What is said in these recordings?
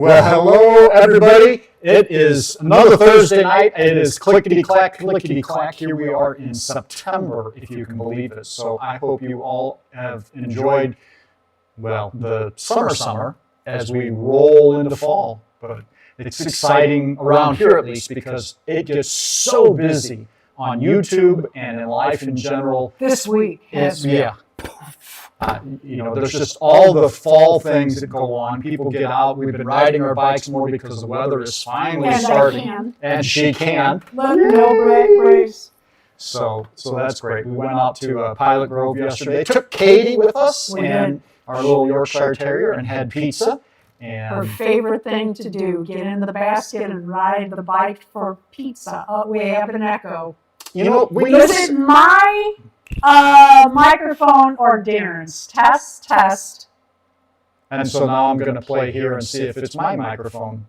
Well, hello, everybody. It is another Thursday night. It is clickety-clack, clickety-clack. Here we are in September, if you can believe it. So I hope you all have enjoyed, well, the summer as we roll into fall. But it's exciting around here, at least, because it gets so busy on YouTube and in life in general. This week. Yeah. There's just all the fall things that go on. People get out. We've been riding our bikes more because the weather is finally starting. And she can. No brace. So that's great. We went out to Pilot Grove yesterday. Took Katie with us and our little Yorkshire Terrier and had pizza. And her favorite thing to do, get in the basket and ride the bike for pizza. Oh, we have an echo. Is it my microphone or Darren's? Test. And so now I'm going to play here and see if it's my microphone.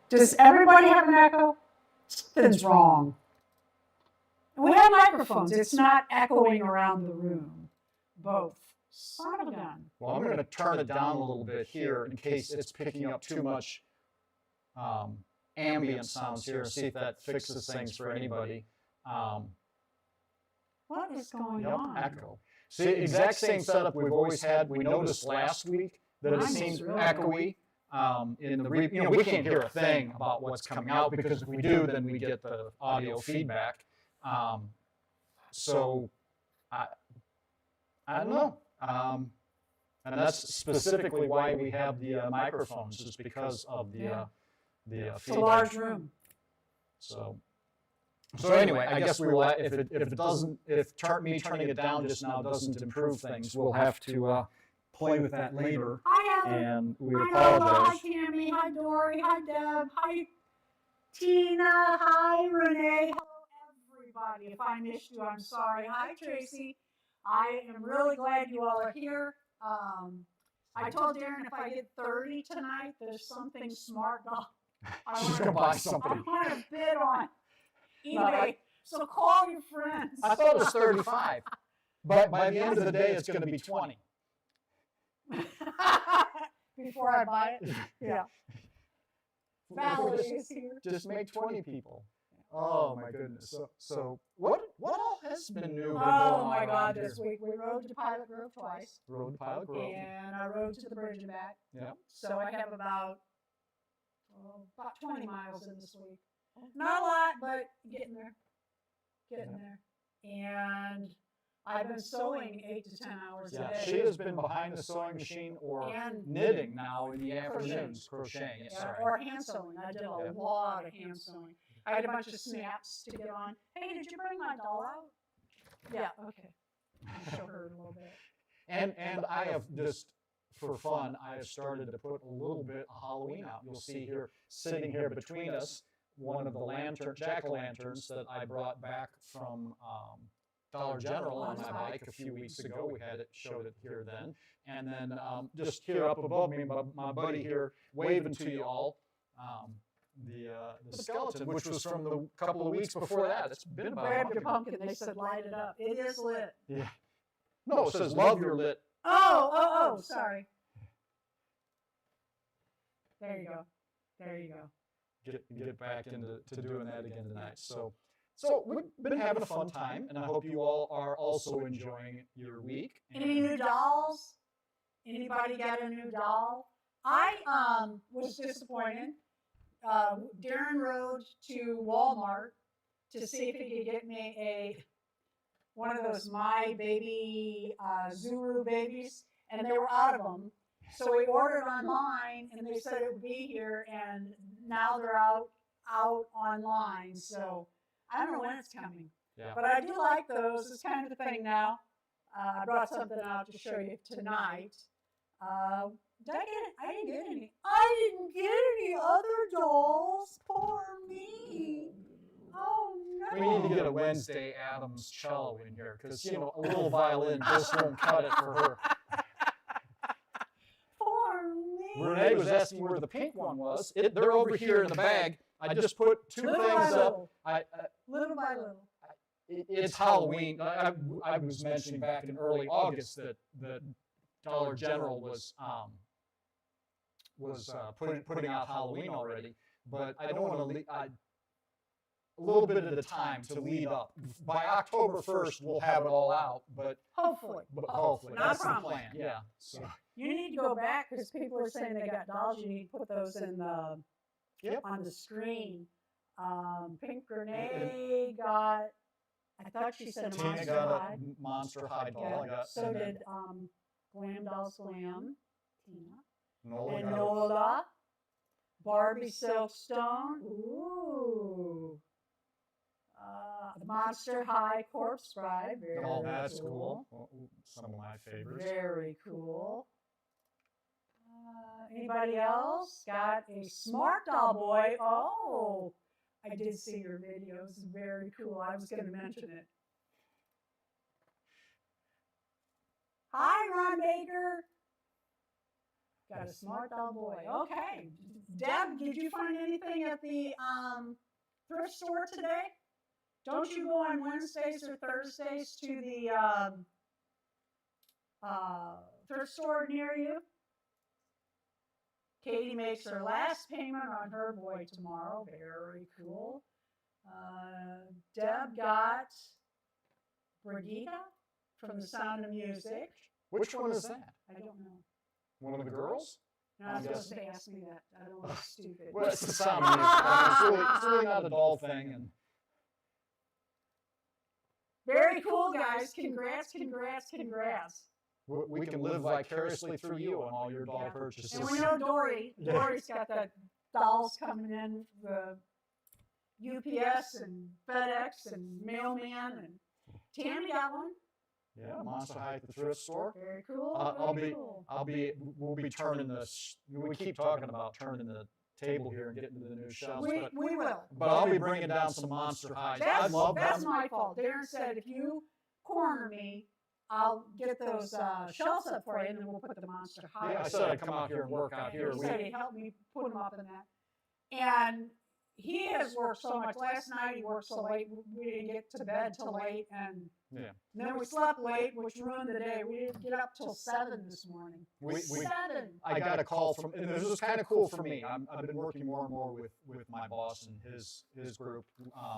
Does everybody have an echo? Something's wrong. We have microphones. It's not echoing around the room. Both. Son of a gun. Well, I'm going to turn it down a little bit here in case it's picking up too much ambient sounds here. See if that fixes things for anybody. What is going on? Echo. See, exact same setup we've always had. We noticed last week that it seemed echoey. We can't hear a thing about what's coming out because if we do, then we get the audio feedback. So I don't know. And that's specifically why we have the microphones, just because of the feedback. It's a large room. So anyway, I guess we will. If me turning it down just now doesn't improve things, we'll have to play with that later. Hi, Heather. And we apologize. Hi, Tammy. Hi, Dory. Hi, Deb. Hi, Tina. Hi, Renee. Hello, everybody. If I missed you, I'm sorry. Hi, Tracy. I am really glad you all are here. I told Darren if I get 30 tonight, there's something smart. She's going to buy something. I want to bid on eBay. So call your friends. I thought it was 35. But by the end of the day, it's going to be 20. Before I buy it? Yeah. Valerie is here. Just make 20 people. Oh my goodness. So what all has been new? Oh my God, this week we rode to Pilot Grove twice. Rode to Pilot Grove. And I rode to the bridge and back. Yeah. So I have about 20 miles in this week. Not a lot, but getting there. And I've been sewing 8 to 10 hours a day. She has been behind the sewing machine or knitting now in the afternoons, crocheting. Or hand sewing. I did a lot of hand sewing. I had a bunch of snaps to get on. Hey, did you bring my doll out? Yeah, okay. I'll show her a little bit. And I have just, for fun, I have started to put a little bit of Halloween out. You'll see here, sitting here between us, one of the jack-o'-lanterns that I brought back from Dollar General on my bike a few weeks ago. We had it, showed it here then. And then just here up above me, my buddy here waving to you all, the skeleton, which was from the couple of weeks before that. It's been about Grab your pumpkin. They said light it up. It is lit. Yeah. No, it says love your lit. Oh, sorry. There you go. Get back into doing that again tonight. So we've been having a fun time, and I hope you all are also enjoying your week. Any new dolls? Anybody got a new doll? I was disappointed. Darren rode to Walmart to see if he could get me one of those My Baby Zuru babies, and they were out of them. So we ordered online, and they said it would be here, and now they're out online. So I don't know when it's coming. Yeah. But I do like those. It's kind of the thing now. I brought something out to show you tonight. Did I get it? I didn't get any. I didn't get any other dolls. Poor me. Oh, no. We need to get a Wednesday Addams cello in here because, a little violin just won't cut it for her. Poor me. Renee was asking where the pink one was. They're over here in the bag. I just put two things up. Little by little. It's Halloween. I was mentioning back in early August that Dollar General was putting out Halloween already, but I don't want to leave. A little bit at a time to lead up. By October 1st, we'll have it all out, but Hopefully. hopefully Not a that's the problem. plan. Yeah. So You need to go back because people are saying they got dolls. You need to put those in the on the screen. Pink Grenade got. I thought she said a Tina Monster got High. a Monster High doll. Yeah. I got, So and did Glam Dolls Glam. Tina. Nola And got Nola. Barbie Silkstone. Ooh. Monster High Corpse Bride. Very oh, that's cool. Well, some of my favorites. Very cool. Anybody else got a Smart Doll Boy? Oh, I did see your videos. Very cool. I was going to mention it. Hi, Ron Baker. Got a Smart Doll Boy. Okay. Deb, did you find anything at the thrift store today? Don't you go on Wednesdays or Thursdays to the thrift store near you? Katie makes her last payment on her boy tomorrow. Very cool. Deb got Brigitte from The Sound of Music. Which one is that? I don't know. One of the girls? You're not supposed to ask me that. I don't want to be stupid. Well, it's The Sound of Music. It's really not a doll thing. And very cool, guys. Congrats, congrats, congrats. we can live vicariously through you on all your doll purchases. And we know Dory. Dory's got the dolls coming in, the UPS and FedEx and Mailman, and Tammy got one. Yeah, Monster High at the thrift store. Very cool. We'll be turning this. We keep talking about turning the table here and getting to the new shelves. We will. But I'll be bringing down some Monster Highs. I love them. That's my fault. Darren said if you corner me, I'll get those shelves up for you, and then we'll put the Monster High. Yeah, I said I'd come out here and work out here. He said he'd help me put them up in that. And he has worked so much. Last night he worked so late. We didn't get to bed till late, and then we slept late, which ruined the day. We didn't get up till 7 this morning. 7. I got a call from, and this was kind of cool for me. I've been working more and more with my boss and his group.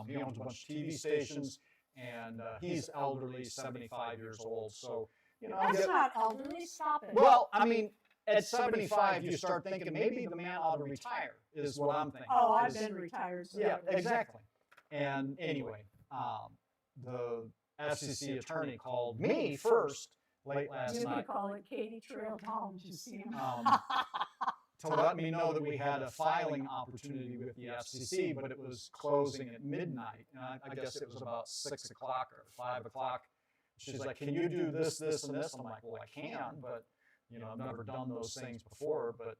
He owns a bunch of TV stations, and he's elderly, 75 years old. So that's not elderly. Stop it. Well, I mean, at 75, you start thinking maybe the man ought to retire, is what I'm thinking. Oh, I've been retired. So yeah, exactly. And anyway, the FCC attorney called me first late last night. You could call it Katie Trail Doll Museum. To let me know that we had a filing opportunity with the FCC, but it was closing at midnight. And I guess it was about 6 o'clock or 5 o'clock. She's like, can you do this, this, and this? I'm like, well, I can, but I've never done those things before, but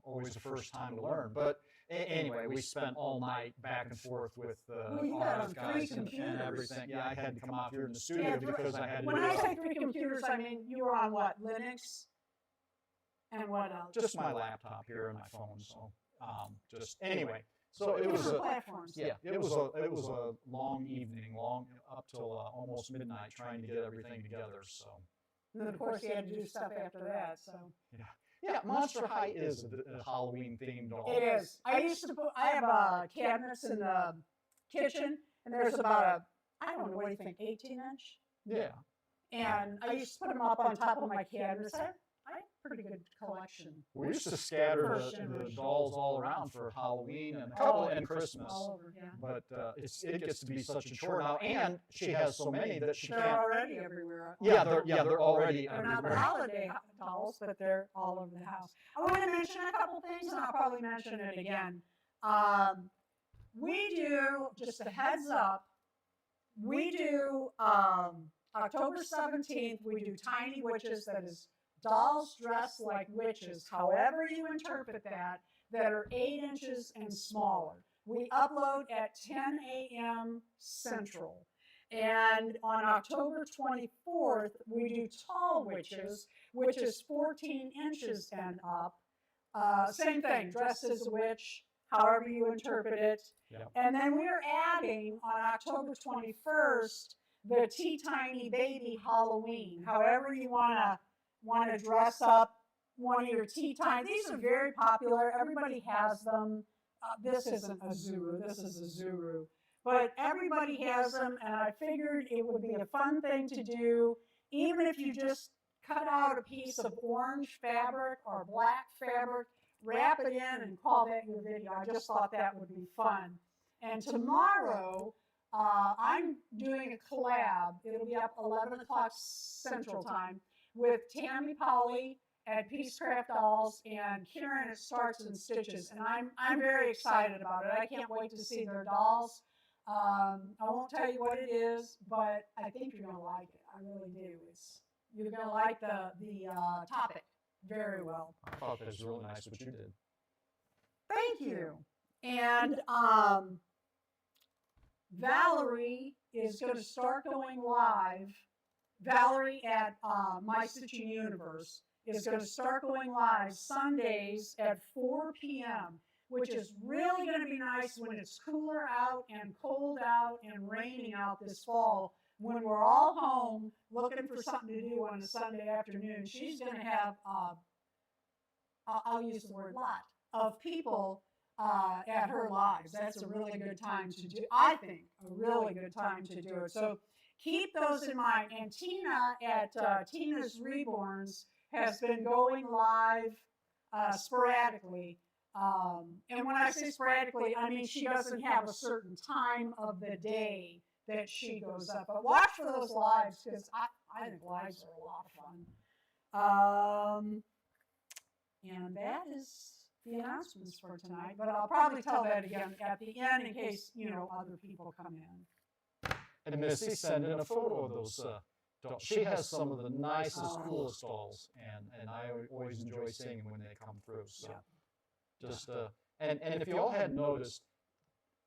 always the first time to learn. But anyway, we spent all night back and forth with the RF guys and everything. Yeah, I had to come out here in the studio because I had to When I say 3 computers, I mean you were on what, Linux? And what else? Just my laptop here and my phone. So just anyway. So it was platforms. Yeah, it was a long evening, up till almost midnight, trying to get everything together. So. And then of course you had to do stuff after that. So. Yeah, Monster High is a Halloween themed doll. It is. I have cabinets in the kitchen, and there's about I don't know, what do you think, 18-inch? Yeah. And I used to put them up on top of my cabinets. I have a pretty good collection. We used to scatter the dolls all around for Halloween and and Christmas. All over, yeah. But it gets to be such a chore now, and she has so many that she they're can't. Already everywhere. Yeah, they're already they're everywhere. not the holiday dolls, but they're all over the house. I want to mention a couple things, and I'll probably mention it again. We do, just a heads up, we do October 17th, we do Tiny Witches, that is dolls dressed like witches, however you interpret that are 8 inches and smaller. We upload at 10 a.m. Central. And on October 24th, we do Tall Witches, which is 14 inches and up. Same thing, dressed as a witch, however you interpret it. Yep. And then we're adding on October 21st, the Tea Tiny Baby Halloween, however you want to dress up one of your tea time. These are very popular. Everybody has them. This isn't a Zuru. This is a Zuru. But everybody has them, and I figured it would be a fun thing to do, even if you just cut out a piece of orange fabric or black fabric, wrap it in, and call that your video. I just thought that would be fun. And tomorrow, I'm doing a collab. It'll be up 11 o'clock Central Time with Tammy Polly at Peacecraft Dolls and Karen at Starts and Stitches. And I'm very excited about it. I can't wait to see their dolls. I won't tell you what it is, but I think you're going to like it. I really do. You're going to like the topic very well. I thought that was really nice what you did. Thank you. And Valerie is going to start going live. Valerie at My Stitching Universe is going to start going live Sundays at 4 p.m., which is really going to be nice when it's cooler out and cold out and raining out this fall. When we're all home looking for something to do on a Sunday afternoon, she's going to have, I'll use the word lot, of people at her lives. That's a really good time to do, I think, a really good time to do it. So keep those in mind. And Tina at Tina's Reborns has been going live sporadically. And when I say sporadically, I mean she doesn't have a certain time of the day that she goes up. But watch for those lives, because I think lives are a lot of fun. And that is the announcements for tonight. But I'll probably tell that again at the end in case, other people come in. And Missy sent in a photo of those dolls. She has some of the nicest, coolest dolls, and I always enjoy seeing them when they come through. So. Yeah. Just and if you all had noticed,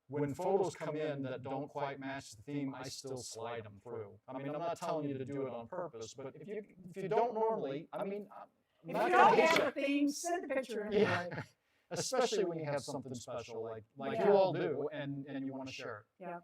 when photos come in that don't quite match the theme, I still slide them through. I mean, I'm not telling you to do it on purpose, but if you don't normally, I mean, if you don't have a theme, send a picture anyway. Yeah. Especially when you have something special like you all do, and you want to share it. Yeah.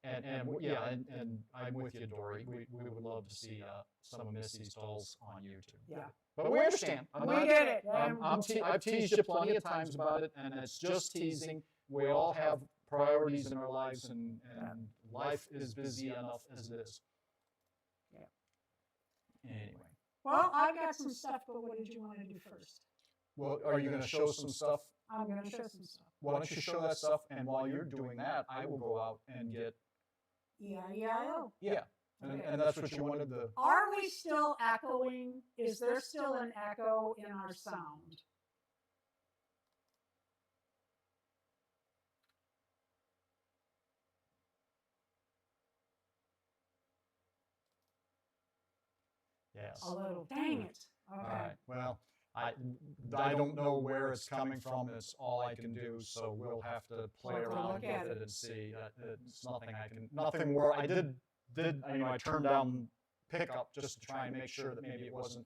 And I'm with you, Dory. We would love to see some of Missy's dolls on YouTube. Yeah. But we understand. We get it. I've teased you plenty of times about it, and it's just teasing. We all have priorities in our lives, and life is busy enough as it is. Yeah. Anyway. Well, I got some stuff, but what did you want to do first? Well, are you going to show some stuff? I'm going to show some stuff. Why don't you show that stuff, and while you're doing that, I will go out and get... E-I-E-I-O. Yeah, and that's what you wanted to... Are we still echoing? Is there still an echo in our sound? Yes. A little. Dang it. Okay. All right. Well, I don't know where it's coming from. It's all I can do. So we'll have to play around with it and see. It's nothing more. I did. I turned down pickup just to try and make sure that maybe it wasn't.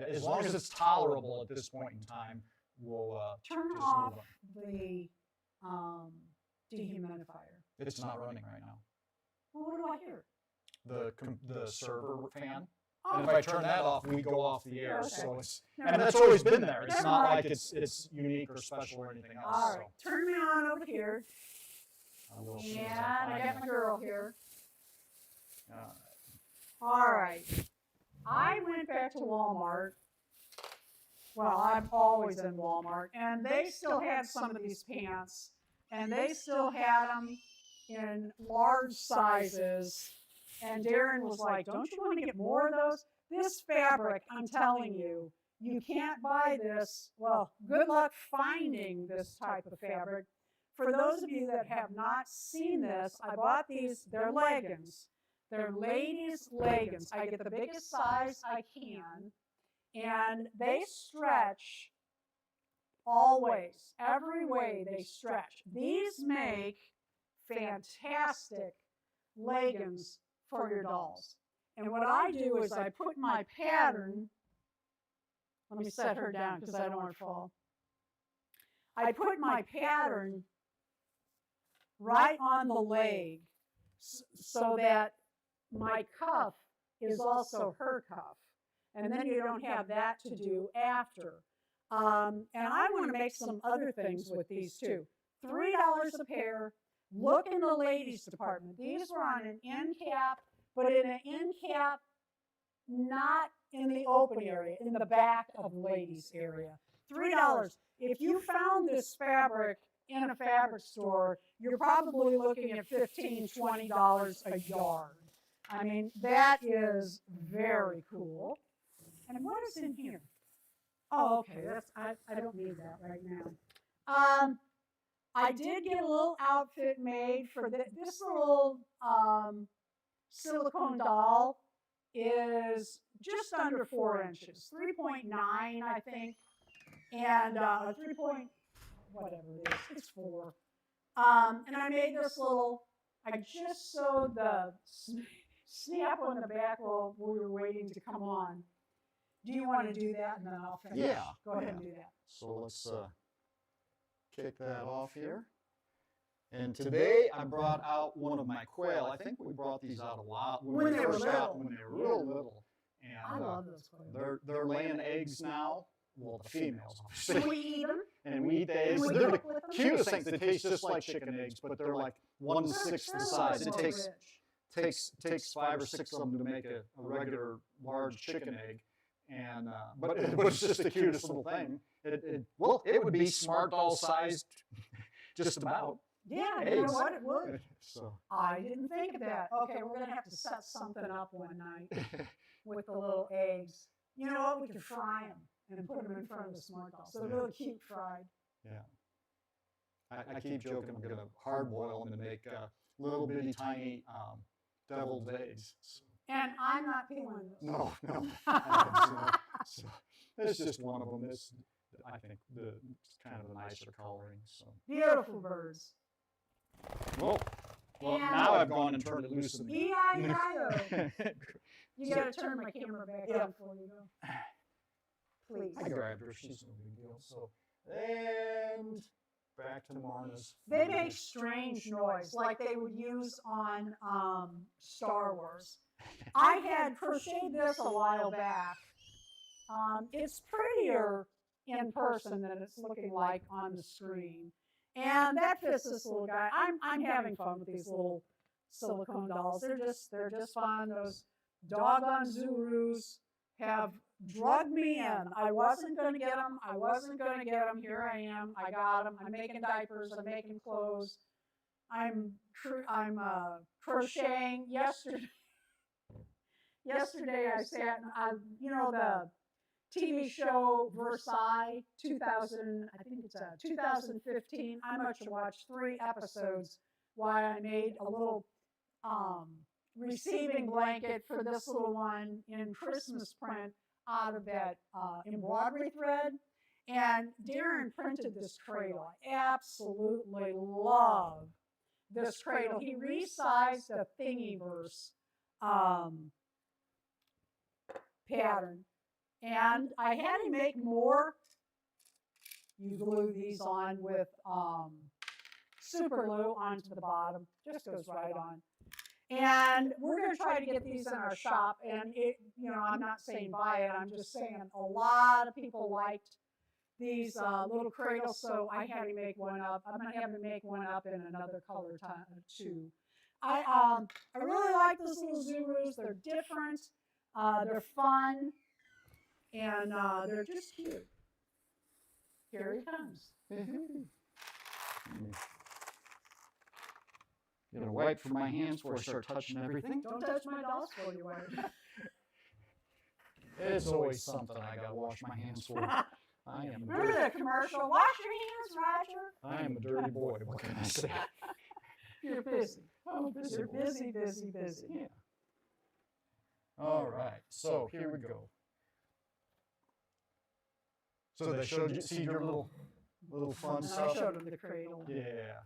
As long as it's tolerable at this point in time, we'll turn just off move on. the dehumidifier. It's not running right now. Well, what do I hear? The server fan. Oh. And if I turn that off, we go off the air. Okay. So it's and that's always been there. It's Never not mind. like it's unique or special or anything else. All right, turn me on over here. So And I got my girl here. All right. All right. I went back to Walmart. Well, I'm always in Walmart, and they still had some of these pants, and they still had them in large sizes. And Darren was like, don't you want to get more of those? This fabric, I'm telling you, you can't buy this. Well, good luck finding this type of fabric. For those of you that have not seen this, I bought these. They're leggings. They're ladies' leggings. I get the biggest size I can, and they stretch always. Every way they stretch. These make fantastic leggings for your dolls. And what I do is I put my pattern, let me set her down because I don't want her to fall. I put my pattern right on the leg so that my cuff is also her cuff. and then you don't have that to do after. And I want to make some other things with these too. $3 a pair. Look in the ladies department. These were on an end cap, but in an end cap, not in the open area, in the back of the ladies area. $3. If you found this fabric in a fabric store, you're probably looking at $15, $20 a yard. I mean, that is very cool. And what is in here? Oh, okay, I don't need that right now. I did get a little outfit made for this little silicone doll is just under 4 inches, 3.9, I think, and 3 point, whatever it is, it's 4. And I made this little, I just sewed the snap on the back while we were waiting to come on. Do you want to do that, and then I'll finish? Yeah. Go ahead and do that. So let's kick that off here. And today I brought out one of my quail. I think we brought these out a lot when they first got when they were real little. And I love those quail. they're laying eggs now. Well, the females, obviously. Do we eat them? And we eat the eggs. And we They're cook the with them? cutest things. They taste just like chicken eggs, but they're like 1/6 the size. It takes 5 or 6 of them to make a regular large chicken egg. And but it's just the cutest little thing. Well, it would be smart doll sized, just about. Yeah, eggs. you know what, it would. So I didn't think of that. Okay, we're going to have to set something up one night with the little eggs. You know what, we could fry them and put them in front of the smart doll. So they're really cute fried. Yeah. I keep joking I'm going to hard boil them and make little bitty tiny deviled eggs. So. And I'm not peeling this. No. So it's just one of them. I think it's kind of a nicer coloring. So Beautiful birds. well, now I've gone and turned it loose. E-I-E-I-O. You got to turn my camera back on before you go. Please. I grabbed her. She's no big deal. So and back to Marna's. They make strange noise like they would use on Star Wars. I had crocheted this a while back. It's prettier in person than it's looking like on the screen. And that fits this little guy. I'm having fun with these little silicone dolls. They're just fun. Those doggone Zulus have drugged me in. I wasn't going to get them. Here I am. I got them. I'm making diapers. I'm making clothes. I'm crocheting. Yesterday I sat and the TV show Versailles 2015. I must have watched 3 episodes while I made a little receiving blanket for this little one in Christmas print out of that embroidery thread. And Darren printed this cradle. I absolutely love this cradle. He resized a Thingiverse pattern. And I had to make more. You glue these on with super glue onto the bottom. Just goes right on. And we're going to try to get these in our shop. And I'm not saying buy it. I'm just saying a lot of people liked these little cradles, so I had to make one up. I'm going to have to make one up in another color too. I really like those little Zulus. They're different. They're fun. And they're just cute. Here he comes. Get a wipe from my hands before I start touching everything. Don't touch my dolls for you, Wade. It's always something I got to wash my hands for. Remember the commercial? Wash your hands, Roger. I am a dirty boy. What can I say? You're busy. Oh, busy. You're busy. Yeah. All right. So here we go. So they showed you, see your little fun stuff? I showed them the cradle. Yeah.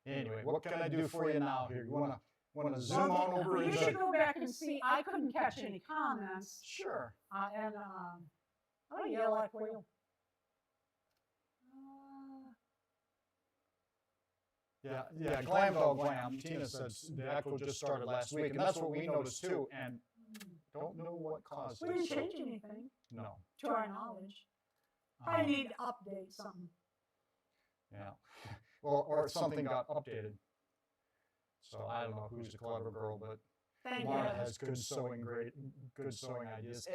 Anyway, what can I do for you now here? You want to zoom on over? You should go back and see. I couldn't catch any comments. Sure. Yeah, like whale. Yeah, Glam Dog Glam. Tina said the echo just started last week, and that's what we noticed too. And Don't know what caused We it. didn't so- change anything, No. to our knowledge. Probably Um, need to update something. Yeah. Well, or something got updated. So I don't know who's a clever girl, but Thank Marna you. has good sewing ideas.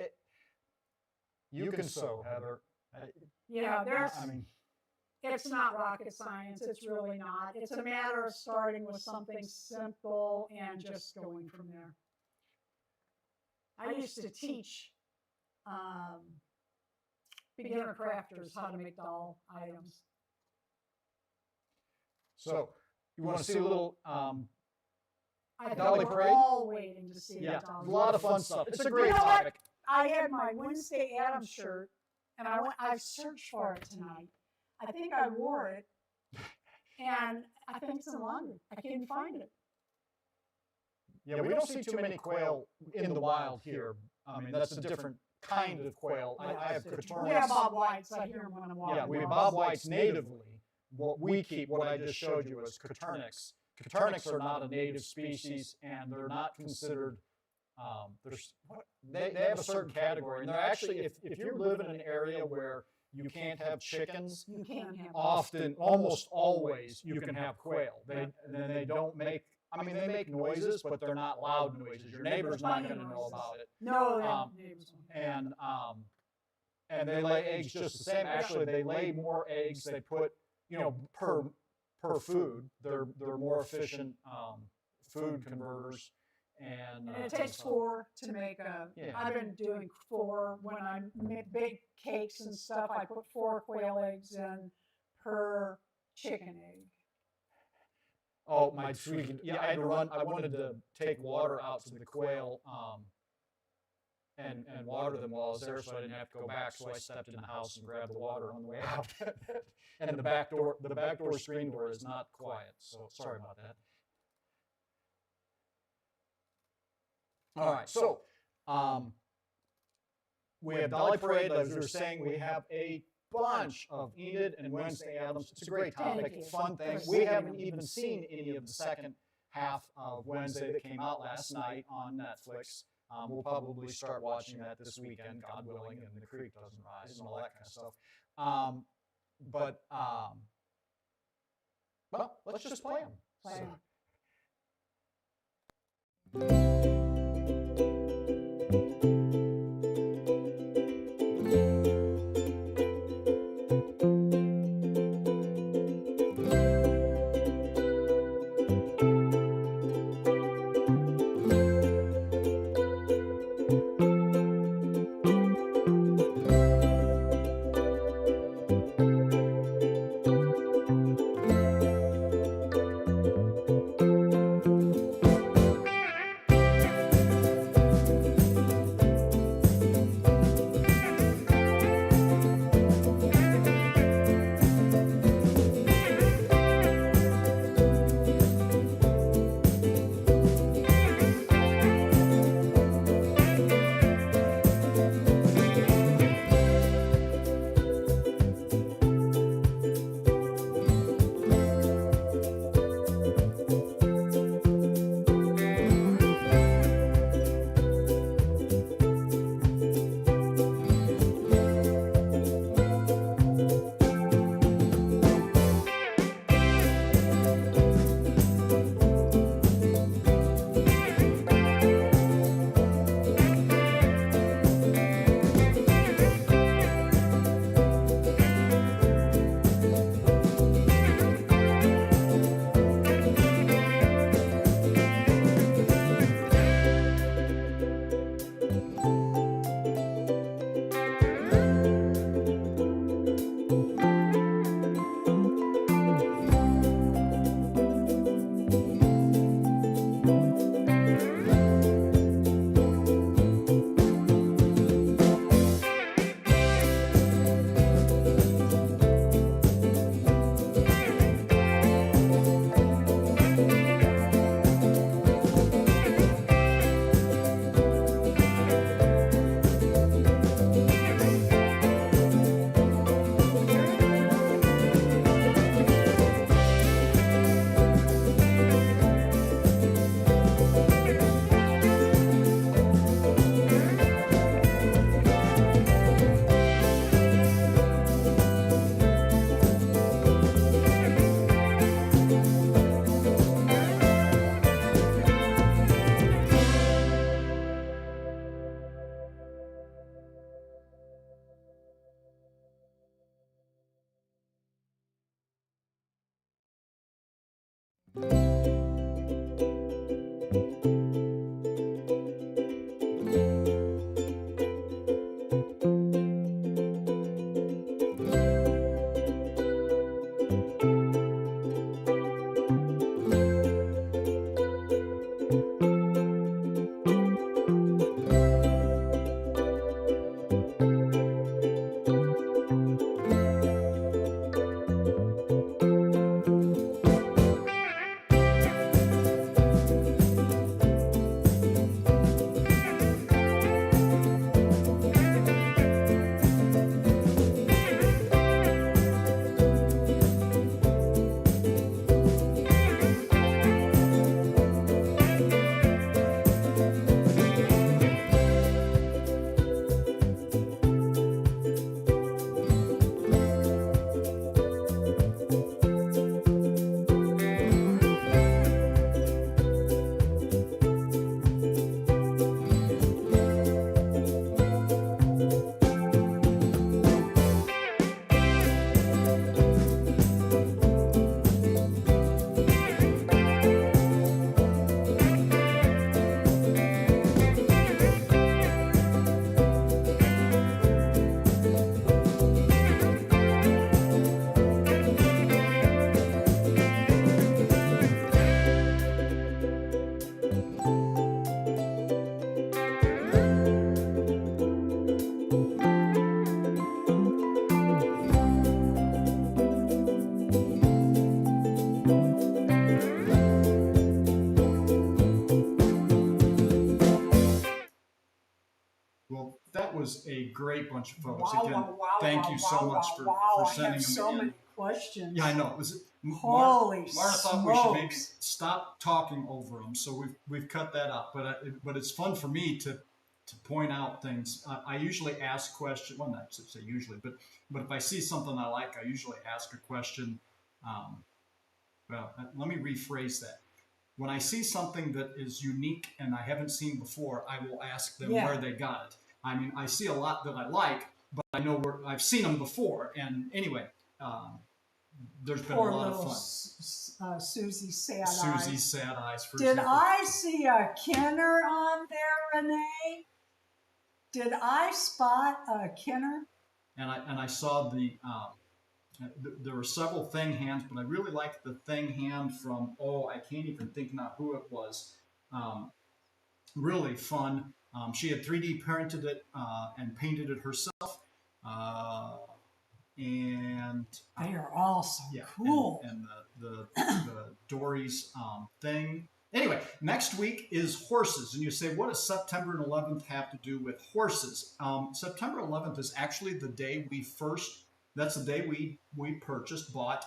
You can sew, Heather. Yeah, there's, I mean, it's not rocket science. It's really not. It's a matter of starting with something simple and just going from there. I used to teach beginner crafters how to make doll items. so you want to see a little, I think Dolly we're parade? all waiting to see yeah, the a Dolly lot of parade. fun stuff. It's a You great know what? topic. I had my Wednesday Addams shirt, and I searched for it tonight. I think I wore it, and I think it's in London. I can't find it. Yeah, we don't see too many quail in the wild here. I mean, that's a different kind of quail. I have We have coturnics. Bob Whites. I hear him when I'm walking. Yeah, we have along. Bob Whites natively. What we keep, what I just showed you, is coturnics. Coturnics are not a native species, and they're not considered. They have a certain category, and they're actually, if you live in an area where you can't have chickens, You can't have. often, almost always, you can have quail. They don't make. I mean, they make noises, but they're not loud noises. Your neighbor's not going to know about it. No, Um, neighbors won't. And they lay eggs just the same. Actually, they lay more eggs. They put, per food. They're more efficient food converters. And And it takes 4 to make a. Yeah. I've been doing 4 when I make big cakes and stuff. I put 4 quail eggs in per chicken egg. Oh, my sweet. Yeah, I had to run. I wanted to take water out to the quail and water them while I was there, so I didn't have to go back. So I stepped in the house and grabbed the water on the way out. And the back door screen door is not quiet. So sorry about that. All right, so we have Dolly Parade. As we were saying, we have a bunch of Enid and Wednesday Addams. It's a great topic, Thank you. fun thing. We haven't even seen any of the second half of Wednesday that came out last night on Netflix. We'll probably start watching that this weekend, God willing, and the creek doesn't rise and all that kind of stuff. Well, let's just play them. Play 'em. a great bunch of photos. Wow, Again, wow, wow, thank wow, you so wow, much wow, for I sending have them so in. many questions. Yeah, I know. It was Holy Marna thought we should maybe smokes. stop talking over them, so we've cut that out. But it's fun for me to point out things. I usually ask questions. Well, not to say usually, but if I see something I like, I usually ask a question. Let me rephrase that. When I see something that is unique and I haven't seen before, I will ask them where they got it. I mean, I see a lot that I like, but I know where I've seen them before. And anyway, there's been Poor a lot of little fun. Susie's sad Susie's eyes. sad eyes. For Did example. I see a Kenner on there, Renee? Did I spot a Kenner? And I saw there were several thing hands, but I really liked the thing hand from, I can't even think now who it was. Really fun. She had 3D printed it and painted it herself. And They are all so yeah, cool. And the Dory's thing. Anyway, next week is horses. And you say, what does September 11th have to do with horses? September 11th is actually the day that's the day we bought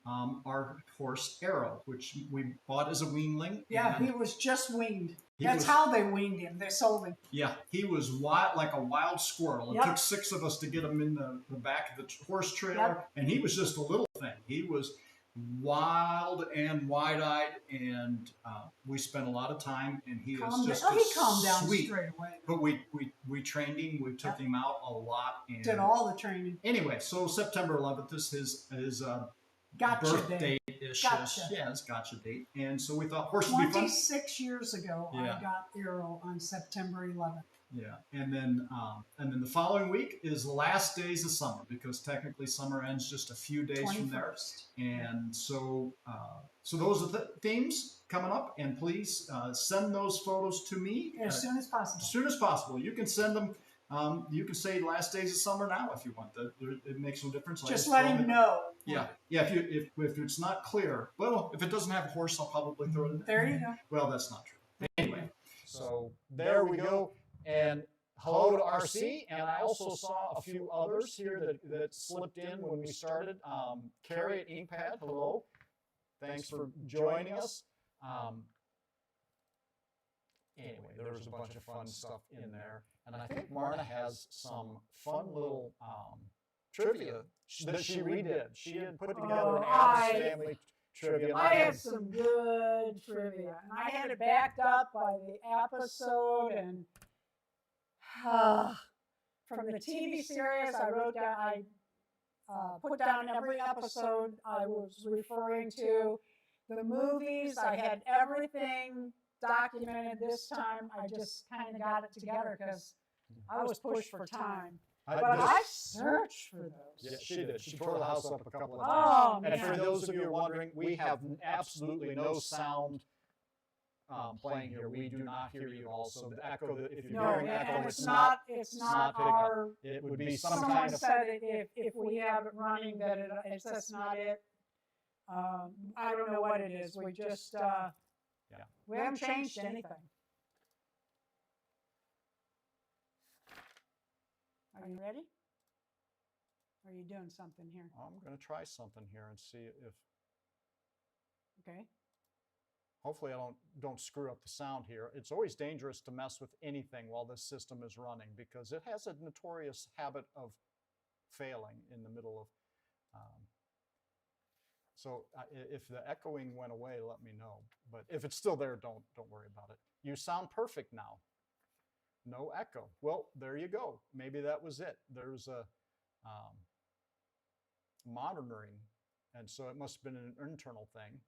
our horse Arrow, which we bought as a weanling. Yeah, he was just weaned. That's how they weaned him. They sold him. Yeah, he was wild, like a wild squirrel. It took 6 of us to get him in the back of the horse trailer, and he was just a little thing. He was wild and wide-eyed, and we spent a lot of time, and he was just he calmed down sweet. Straight away. But we trained him. We took him out a lot. And did all the training. Anyway, so September 11th is his gotcha birthday ish. Gotcha. Yeah, it's gotcha date. And so we thought horse would be fun. 26 years ago, I got Arrow on September 11th. Yeah, and then the following week is the last days of summer, because technically summer ends just a few days 21st. from there. And so those are the themes coming up, and please send those photos to me as soon as possible. As soon as possible. You can send them. You can say last days of summer now if you want. It makes no difference. Just let him know. Yeah. If it's not clear, well, if it doesn't have a horse, I'll probably throw it in. There you go. Well, that's not true. Anyway, so there we go. And hello to RC, and I also saw a few others here that slipped in when we started. Carrie at Inkpad, hello. Thanks for joining us. Anyway, there was a bunch of fun stuff in there. And I think Marna has some fun little trivia that she redid. She had put together an Addams Family Trivia. I had some good trivia. And I had it backed up by the episode and from the TV series. I wrote down, I put down every episode I was referring to. The movies, I had everything documented this time. I just kind of got it together because I was pushed for time. But I searched for those. Yeah, she did. She tore the house up a couple of times. And for those of you who are wondering, we have absolutely no sound playing here. We do not hear you all. So the echo, if you're hearing echo, it's not our. It would be some someone kind of. said if we have it running that that's not it. I don't know what it is. We just we haven't changed anything. Are you ready? Or are you doing something here? I'm going to try something here and see if. Okay. Hopefully I don't screw up the sound here. It's always dangerous to mess with anything while this system is running because it has a notorious habit of failing in the middle of. So if the echoing went away, let me know. But if it's still there, don't worry about it. You sound perfect now. No echo. Well, there you go. Maybe that was it. There's a monitoring, and so it must have been an internal thing.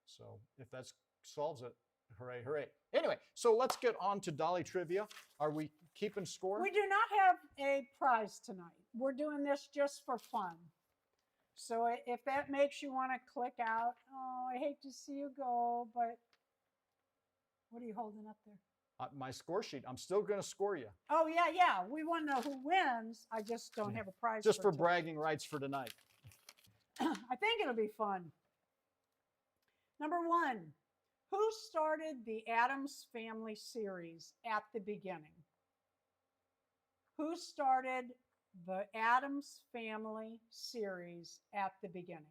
So if that solves it, hooray, hooray. Anyway, so let's get on to Dolly Trivia. Are we keeping score? We do not have a prize tonight. We're doing this just for fun. So if that makes you want to click out, I hate to see you go, but what are you holding up there? My score sheet. I'm still going to score you. Oh, yeah. We want to know who wins. I just don't have a prize. Just for bragging rights for tonight. I think it'll be fun. Number 1, who started the Addams Family series at the beginning? Who started the Addams Family series at the beginning?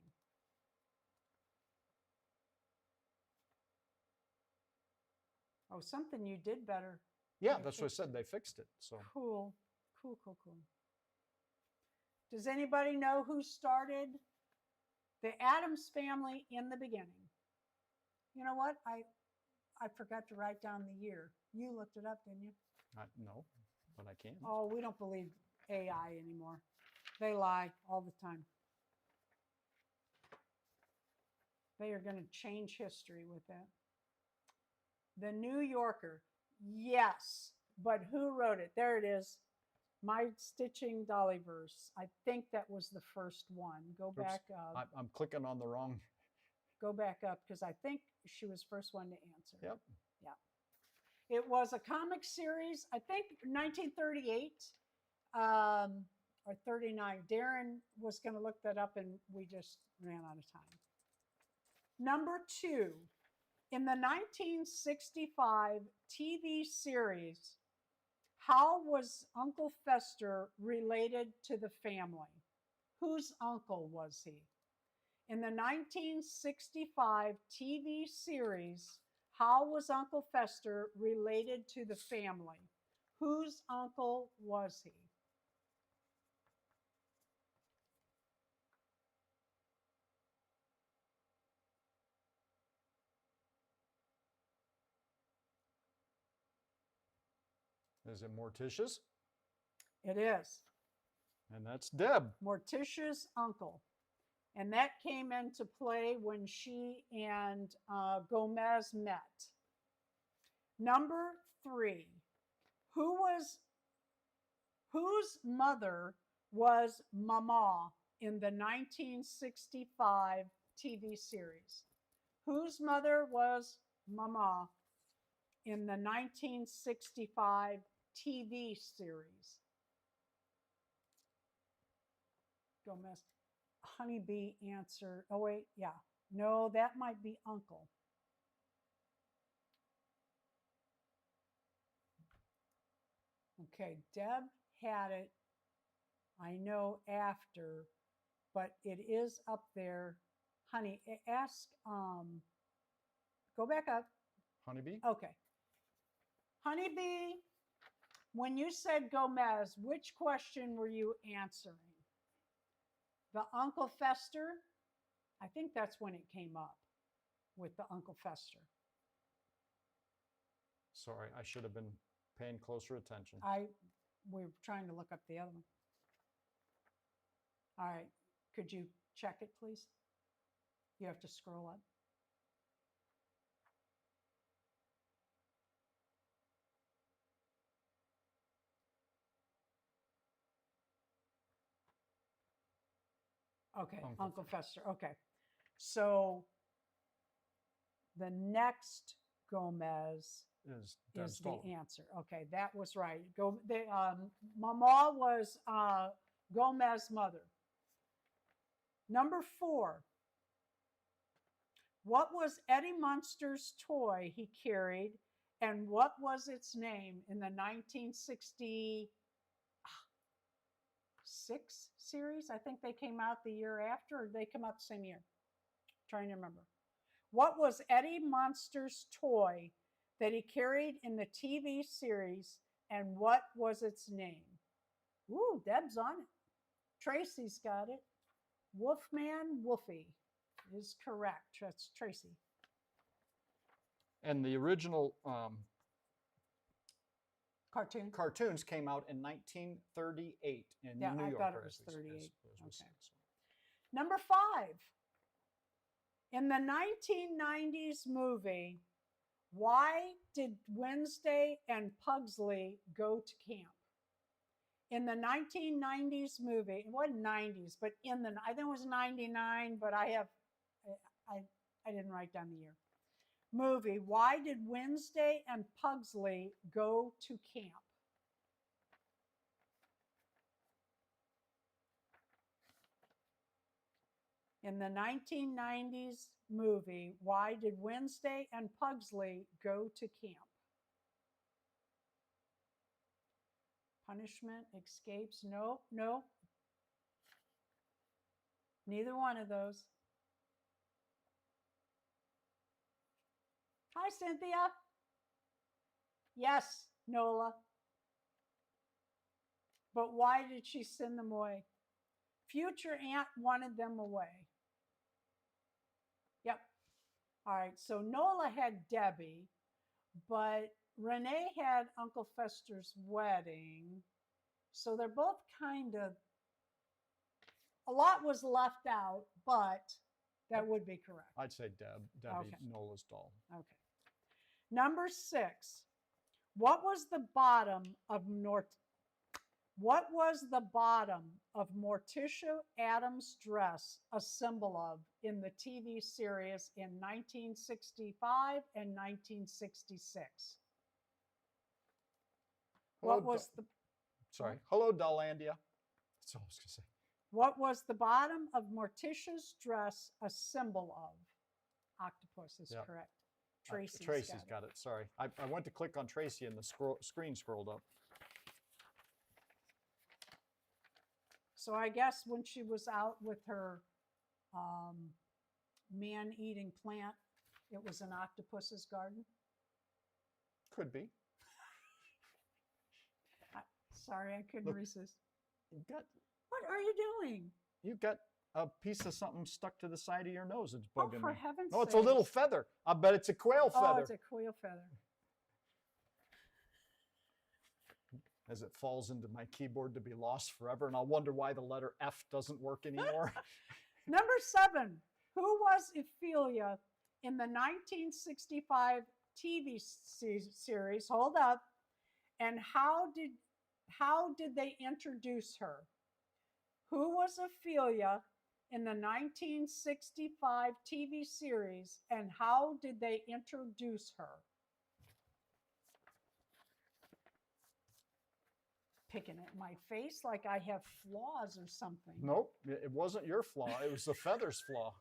Oh, something you did better. Yeah, They that's what I fixed said. it. They fixed it. So Cool. Cool, cool, cool. Does anybody know who started the Addams Family in the beginning? You know what? I forgot to write down the year. You looked it up, didn't you? no, but I can. Oh, we don't believe AI anymore. They lie all the time. They are going to change history with that. The New Yorker. Yes, but who wrote it? There it is. My Stitching Dolly verse. I think that was the first one. Go Oops. back up. I'm clicking on the wrong. Go back up because I think she was first one to answer. Yep. Yeah. It was a comic series, I think 1938 or 39. Darren was going to look that up and we just ran out of time. Number 2, in the 1965 TV series, how was Uncle Fester related to the family? Whose uncle was he? In the 1965 TV series, how was Uncle Fester related to the family? Whose uncle was he? Is it Morticia's? It is And that's Deb. Morticia's uncle. And that came into play when she and Gomez met. Number 3, whose mother was Mama in the 1965 TV series? Whose mother was Mama in the 1965 TV series? Gomez. Honeybee answered. Oh, wait, yeah. No, that might be uncle. Okay, Deb had it, I know, after, but it is up there. Honey, ask, go back up. Honeybee? Okay. Honeybee, when you said Gomez, which question were you answering? The Uncle Fester? I think that's when it came up with the Uncle Fester. Sorry, I should have been paying closer attention. We're trying to look up the other one. All right. Could you check it, please? You have to scroll up. Okay, Uncle Fester. Okay. So the next Gomez Is is the Dolly. answer. Okay, that was right. Mama was Gomez's mother. Number 4. What was Eddie Munster's toy he carried, and what was its name in the 1966 series? I think they came out the year after, or did they come out the same year? Trying to remember. What was Eddie Munster's toy that he carried in the TV series, and what was its name? Ooh, Deb's on it. Tracy's got it. Wolfman Wolfie is correct. That's Tracy. And the original Cartoon? cartoons came out in 1938 in Yeah, New York. I thought it was as 38. we Okay. said, so. Number 5. In the 1990s movie, why did Wednesday and Pugsley go to camp? In the 1990s movie, it wasn't 90s, but I think it was 99, but I didn't write down the year. Movie, why did Wednesday and Pugsley go to camp? In the 1990s movie, why did Wednesday and Pugsley go to camp? Punishment, escapes, no, no. Neither one of those. Hi, Cynthia. Yes, Nola. But why did she send them away? Future aunt wanted them away. Yep. All right, so Nola had Debbie, but Renee had Uncle Fester's wedding. So they're both kind of, a lot was left out, but that would be correct. I'd say Debbie, Okay. Nola's doll. Okay. Number 6. What was the bottom of Morticia Addams' dress a symbol of in the TV series in 1965 and 1966? Hello, What was the Sorry. Hello, Dollandia. That's all I was going to say. What was the bottom of Morticia's dress a symbol of? Octopus is Yep. correct. Tracy's got it. Sorry. I went to click on Tracy and the screen scrolled up. So I guess when she was out with her man-eating plant, it was an octopus's garden. Could be. Sorry, I couldn't Look. resist. What are you doing? You got a piece of something stuck to the side of your nose. It's bugging For me. heaven's No, sake. it's a little feather. I bet it's a quail Oh, feather. it's a quail feather. As it falls into my keyboard to be lost forever, and I'll wonder why the letter F doesn't work anymore. Number 7. Who was Ophelia in the 1965 TV series? Hold up. And how did they introduce her? Who was Ophelia in the 1965 TV series, and how did they introduce her? Picking at my face like I have flaws or something. Nope, it wasn't your flaw. It was the feather's flaw.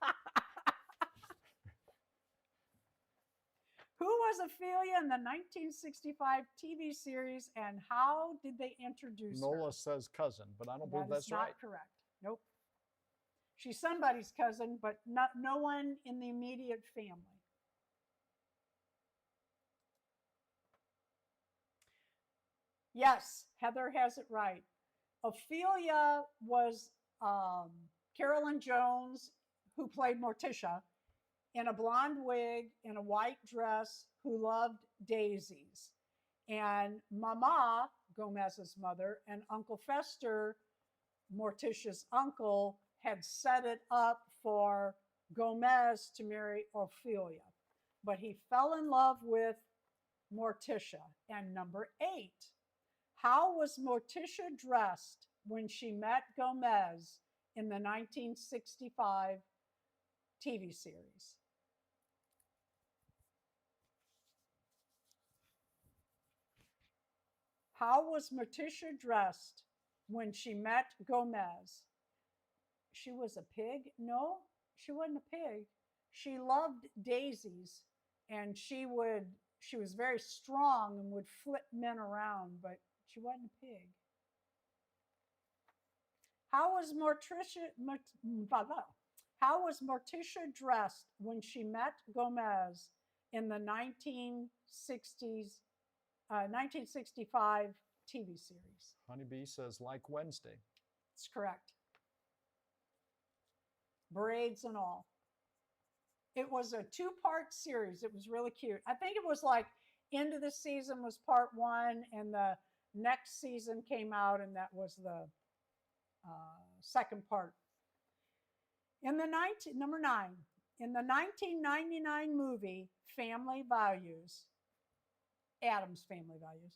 Who was Ophelia in the 1965 TV series, and how did they introduce her? Nola says cousin, but I don't believe that's not right. correct. Nope. She's somebody's cousin, but no one in the immediate family. Yes, Heather has it right. Ophelia was Carolyn Jones, who played Morticia, in a blonde wig, in a white dress, who loved daisies. And Mama, Gomez's mother, and Uncle Fester, Morticia's uncle, had set it up for Gomez to marry Ophelia. But he fell in love with Morticia. And number 8, how was Morticia dressed when she met Gomez in the 1965 TV series? How was Morticia dressed when she met Gomez? She was a pig? No, she wasn't a pig. She loved daisies, and she was very strong and would flip men around, but she wasn't a pig. How was Morticia dressed when she met Gomez in the 1965 TV series? Honeybee says like Wednesday. It's correct. Braids and all. It was a 2-part series. It was really cute. I think it was like end of the season was part 1, and the next season came out, and that was the second part. Number 9, in the 1999 movie Family Values, Addams Family Values,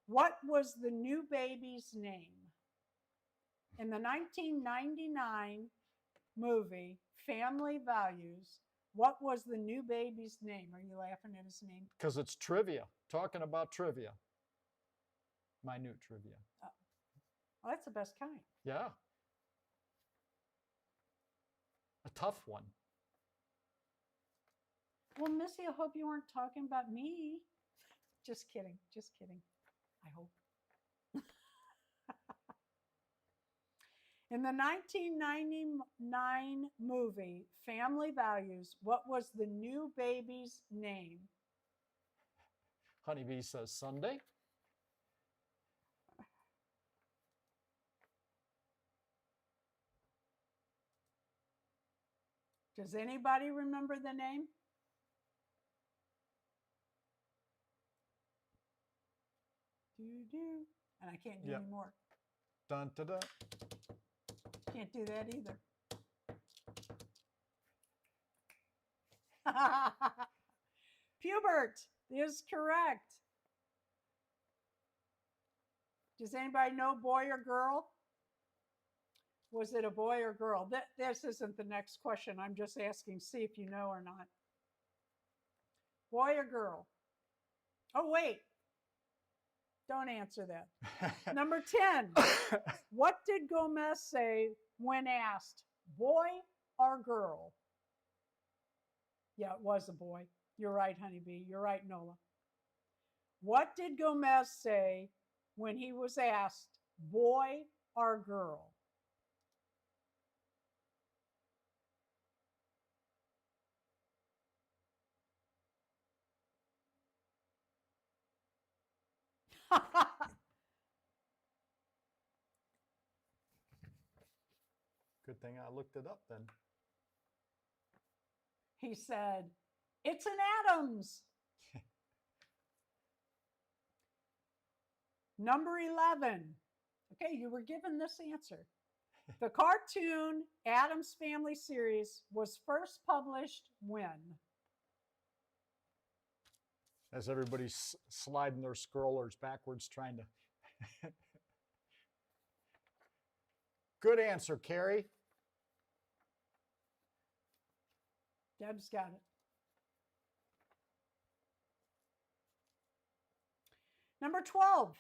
what was the new baby's name? In the 1999 movie Family Values, what was the new baby's name? Are you laughing at his name? Because it's trivia. Talking about trivia. Minute trivia. Oh, that's the best kind. Yeah. A tough one. Well, Missy, I hope you weren't talking about me. Just kidding. Just kidding. I hope. In the 1999 movie Family Values, what was the new baby's name? Honeybee says Sunday. Does anybody remember the name? Do. And I can't do Yep. any more. Dun, dun, dun. Can't do that either. Pubert is correct. Does anybody know boy or girl? Was it a boy or girl? This isn't the next question. I'm just asking, see if you know or not. Boy or girl? Oh, wait. Don't answer that. Number 10. What did Gomez say when asked, boy or girl? Yeah, it was a boy. You're right, Honeybee. You're right, Nola. What did Gomez say when he was asked, boy or girl? Good thing I looked it up then. He said, it's an Addams. Number 11. Okay, you were given this answer. The cartoon Addams Family series was first published when? As everybody's sliding their scrollers backwards trying to... Good answer, Carrie. Deb's got it. Number 12.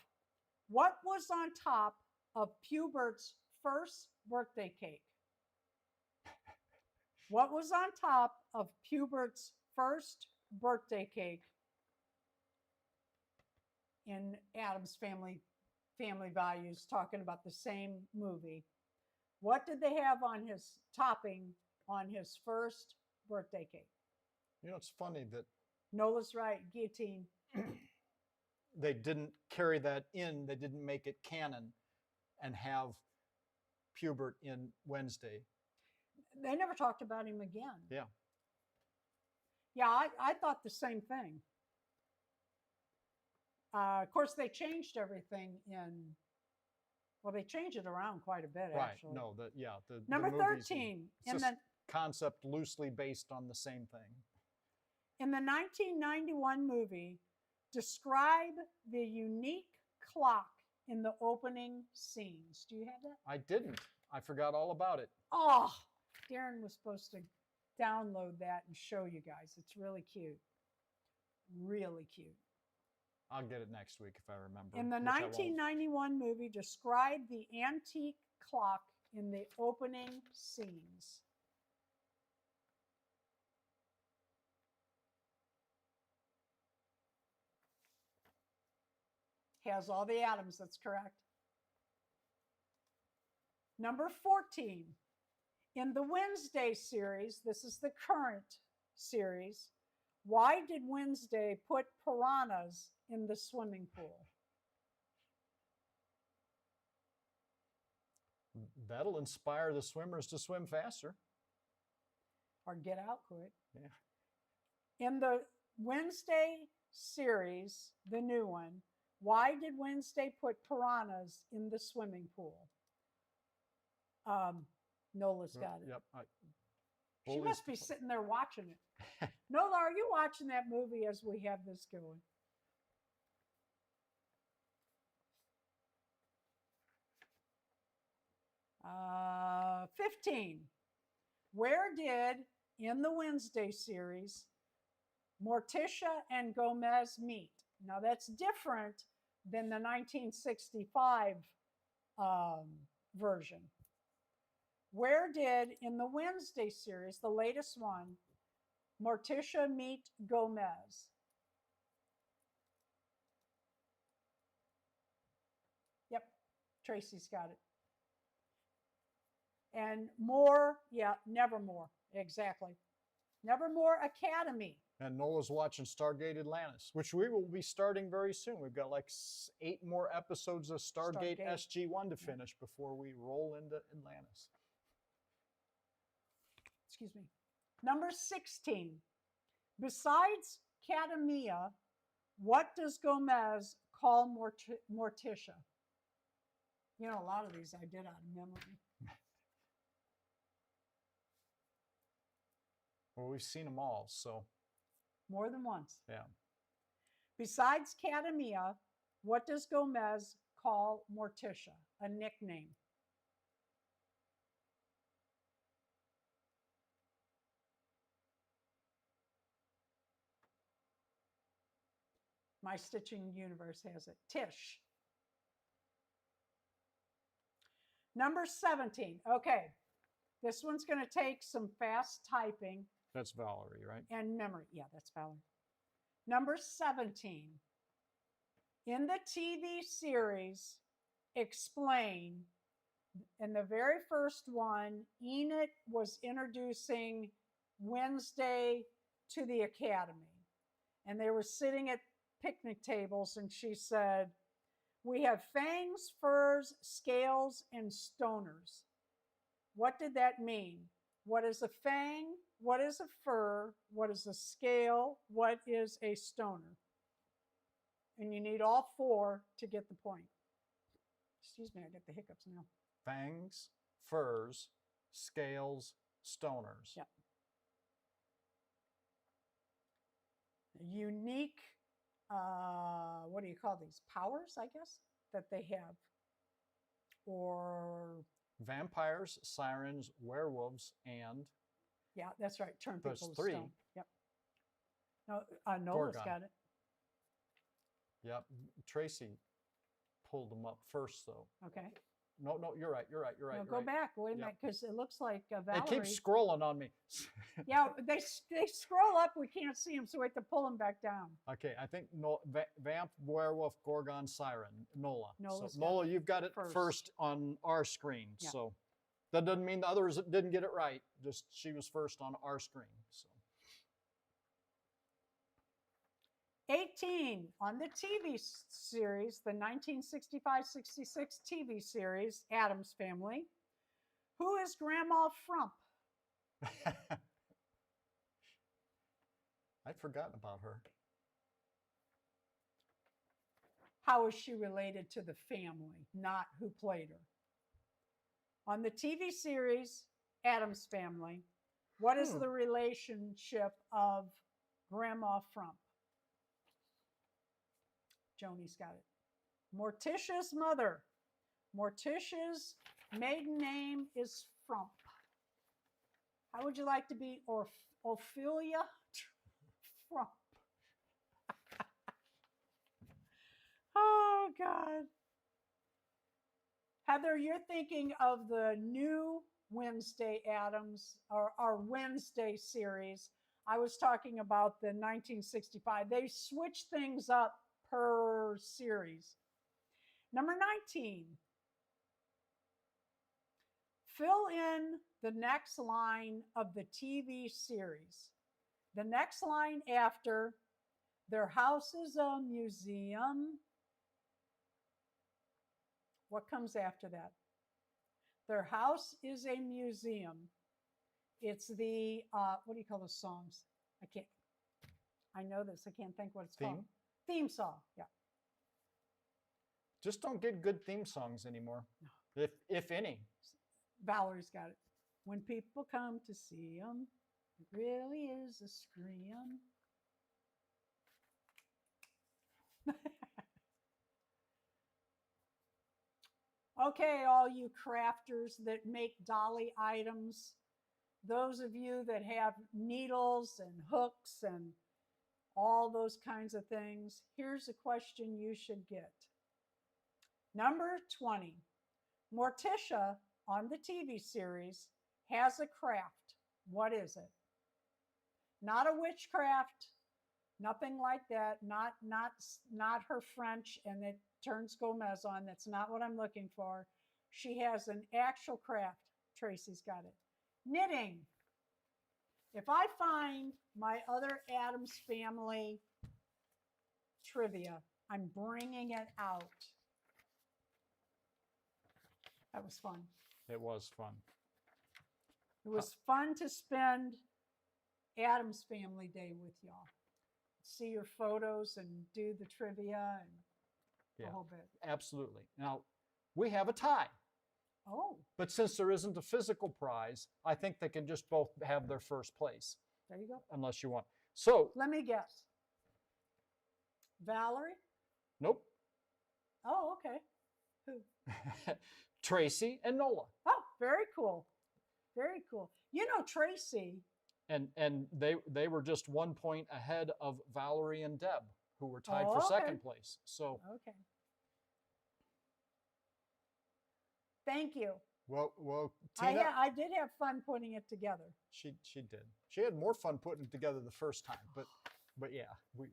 What was on top of Pubert's first birthday cake? What was on top of Pubert's first birthday cake in Addams Family Values, talking about the same movie? What did they have on his topping on his first birthday cake? You know, it's funny that Nola's right, guillotine. they didn't carry that in. They didn't make it canon and have Pubert in Wednesday. They never talked about him again. Yeah. Yeah, I thought the same thing. Of course, they changed everything well, they changed it around quite a bit, Right. actually. No, the Number movies, 13. it's just concept loosely based on the same thing. In the 1991 movie, describe the unique clock in the opening scenes. Do you have that? I didn't. I forgot all about it. Oh, Darren was supposed to download that and show you guys. It's really cute. Really cute. I'll get it next week if I remember. In the which I won't. 1991 movie, describe the antique clock in the opening scenes. Has all the atoms, that's correct. Number 14. In the Wednesday series, this is the current series, why did Wednesday put piranhas in the swimming pool? That'll inspire the swimmers to swim faster. Or get out quick. Yeah. In the Wednesday series, the new one, why did Wednesday put piranhas in the swimming pool? Nola's got it. Yep. She must be sitting there watching it. Nola, are you watching that movie as we have this going? Uh, 15. Where did, in the Wednesday series, Morticia and Gomez meet? Now that's different than the 1965 version. Where did, in the Wednesday series, the latest one, Morticia meet Gomez? Yep, Tracy's got it. And more, yeah, Nevermore, exactly. Nevermore Academy. And Nola's watching Stargate Atlantis, which we will be starting very soon. We've got like 8 more episodes of Stargate SG-1 to finish before we roll into Atlantis. Excuse me. Number 16. Besides Cadmea, what does Gomez call Morticia? You know, a lot of these I did out of memory. Well, we've seen them all, so. More than once. Yeah. Besides Cadmea, what does Gomez call Morticia? A nickname. My Stitching Universe has it. Tish. Number 17. Okay. This one's going to take some fast typing. That's Valerie, right? And memory. Yeah, that's Valerie. Number 17. In the TV series, Explain, in the very first one, Enid was introducing Wednesday to the academy. And they were sitting at picnic tables, and she said, "We have fangs, furs, scales, and stoners." What did that mean? What is a fang? What is a fur? What is a scale? What is a stoner? And you need all 4 to get the point. Excuse me, I get the hiccups now. Fangs, furs, scales, stoners. Yep. Unique, what do you call these? Powers, I guess, that they have. Or... Vampires, sirens, werewolves, and... Yeah, that's right. Turn people to 3. stone. Yep. No, Nola's got it. Yep. Tracy pulled them up first, though. Okay. No, you're right. No, go back. Wait a minute, because it looks like Valerie. It keeps scrolling on me. Yeah, they scroll up. We can't see them, so we have to pull them back down. Okay, I think Vamp, Werewolf, Gorgon, Siren, Nola. Nola's So Nola, you've got it first on our screen. Yeah. So that doesn't mean the others didn't get it right. Just she was first on our screen. So 18 on the TV series, the 1965-66 TV series, Addams Family. Who is Grandma Frump? I'd forgotten about her. How is she related to the family, not who played her? On the TV series, Addams Family, what is the relationship of Grandma Frump? Joni's got it. Morticia's mother. Morticia's maiden name is Frump. How would you like to be Ophelia Frump? Oh, God. Heather, you're thinking of the new Wednesday Addams, or our Wednesday series. I was talking about the 1965. They switched things up per series. Number 19. Fill in the next line of the TV series. The next line after, their house is a museum. What comes after that? Their house is a museum. It's the, what do you call those songs? I know this, I can't think what it's called. Theme song, yeah. Just don't get good theme songs anymore, no. if any. Valerie's got it. When people come to see them, it really is a scream. Okay, all you crafters that make Dolly items, those of you that have needles and hooks and all those kinds of things, here's a question you should get. Number 20. Morticia on the TV series has a craft. What is it? Not a witchcraft, nothing like that, not her French and it turns Gomez on. That's not what I'm looking for. She has an actual craft. Tracy's got it. Knitting. If I find my other Addams Family Trivia, I'm bringing it out. That was fun. It was fun. It was fun to spend Addams Family Day with y'all. See your photos and do the trivia and Yeah. the whole bit. Absolutely. Now, we have a tie. Oh, But since there isn't a physical prize, I think they can just both have their first place, there you go. unless you want. So, Let me guess. Valerie? nope. Oh, okay. Who? Tracy and Nola. Oh, very cool. Very cool. You know, Tracy, And they were just 1 point ahead of Valerie and Deb, who were tied Oh, for okay. second place. So, okay. Thank you. well, Tina, I did have fun putting it together. she did. She had more fun putting it together the first time, but yeah, we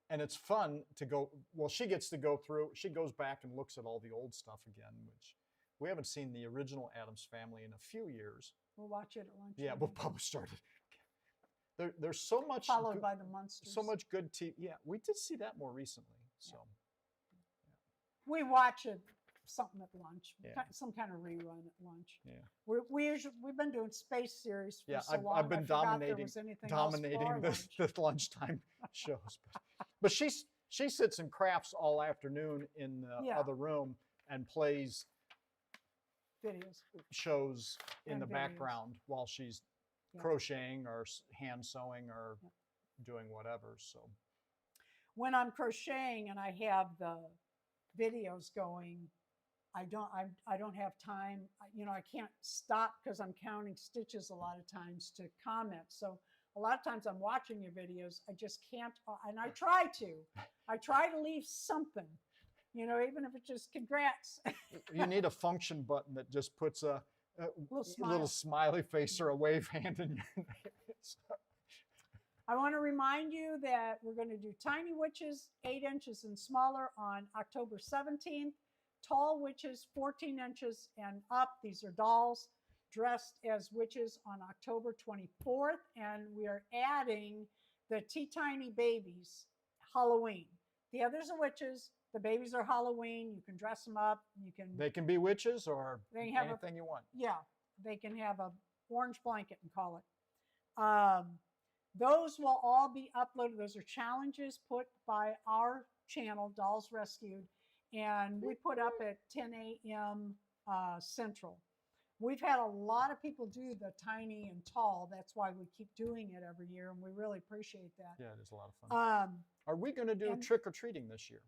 and it's fun to go. Well, she gets to go through. She goes back and looks at all the old stuff again, which we haven't seen the original Addams Family in a few years. We'll watch it at lunch. Yeah, we'll probably start it. There's so much Followed by the Munsters. so much good TV. Yeah, we did see that more recently. So We watch it, something at lunch, Yeah. some kind of rerun at lunch. yeah, We've been doing space series for yeah. so I've, long. I've been I forgot there dominating was anything else for dominating lunch. the lunchtime shows, but she sits and crafts all afternoon in the Yeah. other room and plays Videos. shows in And the videos. background while she's Yeah. crocheting or hand sewing or Yep. doing whatever. So When I'm crocheting and I have the videos going, I don't have time. I can't stop because I'm counting stitches a lot of times to comment. So a lot of times I'm watching your videos. I just can't, and I try to leave something, even if it's just congrats. you need a function button that just puts a Little smile. smiley face or a wave hand in your I want to remind you that we're going to do Tiny Witches 8 inches and smaller on October 17th. Tall Witches 14 inches and up. These are dolls dressed as witches on October 24th. And we are adding the Tiny Babies Halloween. The others are witches. The babies are Halloween. You can dress them up. They can be witches or They have anything you want. Yeah, they can have a orange blanket and call it. Those will all be uploaded. Those are challenges put by our channel, Dolls Rescued, and we put up at 10 a.m. Central. We've had a lot of people do the tiny and tall. That's why we keep doing it every year, and we really appreciate that. Yeah, it is a lot of fun. Are we going to do and- trick or treating this year?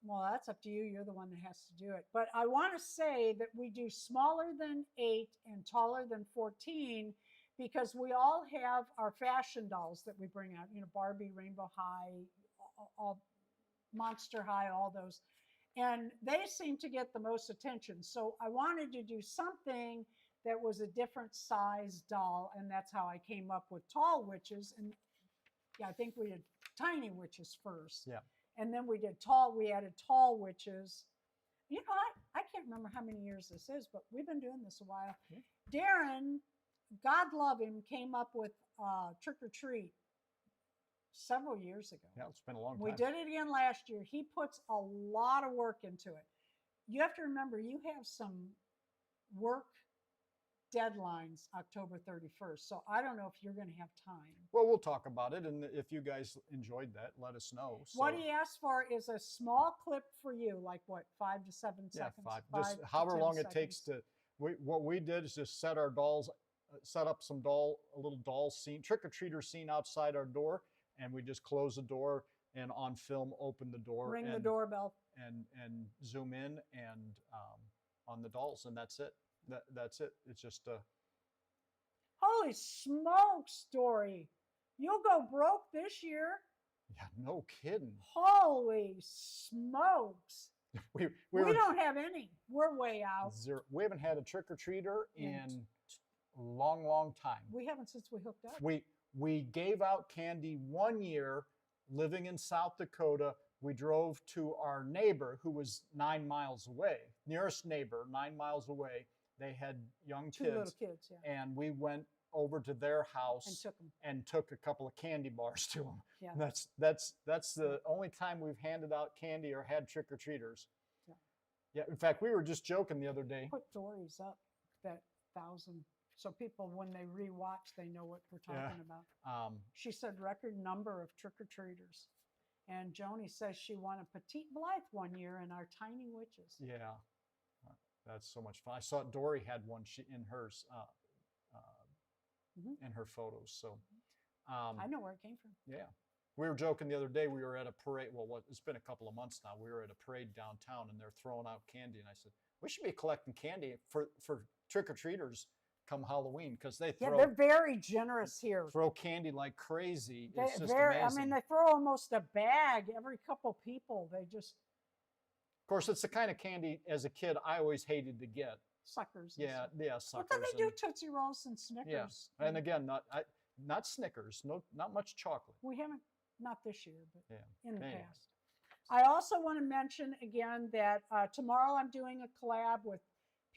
Well, that's up to you. You're the one that has to do it. But I want to say that we do smaller than 8 and taller than 14 because we all have our fashion dolls that we bring out, Barbie, Rainbow High, all Monster High, all those. And they seem to get the most attention. So I wanted to do something that was a different size doll. And that's how I came up with Tall Witches. And yeah, I think we did Tiny Witches first. Yeah. And then we added Tall Witches. I can't remember how many years this is, but we've been doing this a while. Yeah. Darren, God love him, came up with Trick or Treat several years ago. Yeah, it's been a long time. We did it again last year. He puts a lot of work into it. You have to remember, you have some work deadlines October 31st. So I don't know if you're going to have time. Well, we'll talk about it, and if you guys enjoyed that, let us know. So, What he asked for is a small clip for you, like what, 5 to 7 yeah, seconds? 5. 5 Just to however 10 long it takes seconds. to. What we did is just set our dolls, set up a little doll scene, trick or treater scene outside our door, and we just close the door and on film open the door, Ring the and, doorbell. and zoom in and on the dolls, and that's it. That's it. It's just a. Holy smokes, Dory. You'll go broke this year. Yeah, no kidding. Holy smokes. We We don't have any. We're way out. zero. We haven't had a trick or treater In in a long time. We haven't since we hooked up. We gave out candy one year living in South Dakota we drove to our neighbor who was 9 miles away, nearest neighbor, 9 miles away. They had young Two little kids, kids, yeah. and we went over to their house And took them. and took a couple of candy bars to them. Yeah. That's the only time we've handed out candy or had trick-or-treaters. Yeah. Yeah, in fact, we were just joking the other day. Put Dory's up, that 1,000, so people, when they rewatch, they know what we're talking about. She said record number of trick-or-treaters. And Joni says she won a Petite Blythe one year in our Tiny Witches. Yeah, that's so much fun. I saw Dory had one in hers, in her photos. So I know where it came from. yeah, we were joking the other day. We were at a parade. Well, it's been a couple of months now. We were at a parade downtown, and they're throwing out candy. And I said, we should be collecting candy for trick-or-treaters come Halloween, because they throw, they're very generous here. throw candy like crazy. It's just I amazing. mean, they throw almost a bag every couple people. They just, Of course, it's the kind of candy as a kid I always hated to get. suckers. Yeah, suckers. What do they do? Tootsie Rolls and Snickers. Yeah, and again, not Snickers. No, not much chocolate. We haven't, not this year, but Yeah. in the Anyway. past. I also want to mention again that tomorrow I'm doing a collab with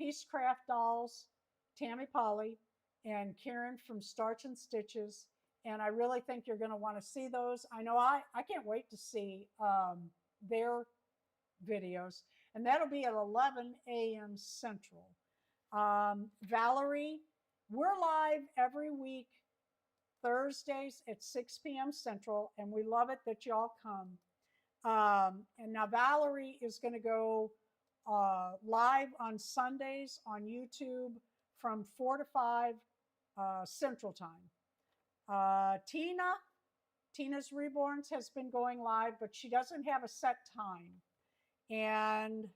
Peacecraft Dolls, Tammy Polly, and Karen from Starch and Stitches. And I really think you're going to want to see those. I know I can't wait to see their videos. And that'll be at 11 a.m. Central. Valerie, we're live every week, Thursdays at 6 p.m. Central, and we love it that y'all come. And now Valerie is going to go live on Sundays on YouTube from 4 to 5 Central Time. Tina's Reborns has been going live, but she doesn't have a set time. And